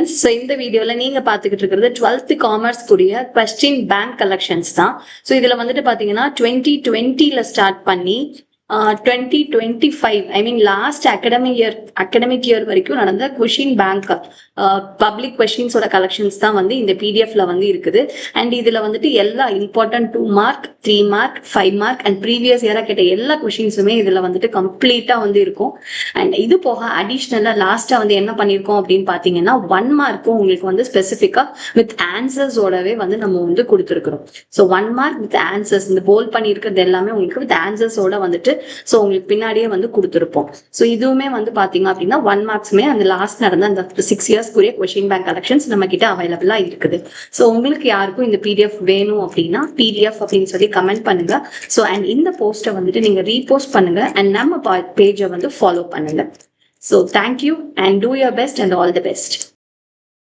Friends, so இந்த வீடியோவில் நீங்கள் பார்த்துக்கிட்டு இருக்கிறது 12th காமர்ஸ் கூடிய கொஸ்டின் பேங்க் கலெக்ஷன்ஸ் தான். ஸோ இதில் வந்துட்டு பார்த்தீங்கன்னா 2020 ஸ்டார்ட் பண்ணி 2025 ஐ மீன் லாஸ்ட் அகடமிக் இயர் வரைக்கும் நடந்த கொஷின் பேங்க் பப்ளிக் கொஸ்டின்ஸோட கலெக்ஷன்ஸ் தான் வந்து இந்த பிடிஎஃப்ல வந்து இருக்குது. அண்ட் இதுல வந்துட்டு எல்லா important 2 mark 3 mark 5 mark and previous இயரா கேட்ட எல்லா கொஸ்டின்ஸுமே இதுல வந்துட்டு கம்ப்ளீட்டா வந்து இருக்கும். அண்ட் இது போக அடிஷ்னலா லாஸ்டா வந்து என்ன பண்ணிருக்கோம் அப்படின்னு பாத்தீங்கன்னா 1 மார்க்கும் உங்களுக்கு வந்து ஸ்பெசிபிக்கா வித் ஆன்சர்ஸோடவே வந்து நம்ம வந்து கொடுத்துருக்கிறோம். ஸோ 1 மார்க் வித் ஆன்சர்ஸ், இந்த போல் பண்ணியிருக்கிறது எல்லாமே உங்களுக்கு வித் ஆன்சர்ஸோட வந்துட்டு ஸோ உங்களுக்கு பின்னாடியே வந்து கொடுத்துருப்போம். ஸோ இதுவுமே வந்து பாத்தீங்க அப்படின்னா 1 மார்க்ஸ்மே அந்த லாஸ்ட் நடந்த அந்த 6 இயர்ஸ்க்குரிய கொஸ்டின் பேங்க் கலெக்ஷன்ஸ் நம்ம கிட்ட அவைலபிளா இருக்குது. ஸோ உங்களுக்கு யாருக்கும் இந்த பிடிஎஃப் வேணும் அப்படின்னா பிடிஎஃப் அப்படின்னு சொல்லி கமெண்ட் பண்ணுங்க. ஸோ அண்ட் இந்த போஸ்ட்டை வந்துட்டு நீங்க ரீபோஸ்ட் பண்ணுங்க அண்ட் நம்ம பேஜை வந்து ஃபாலோ பண்ணுங்க. So thank you and two your best and all the best.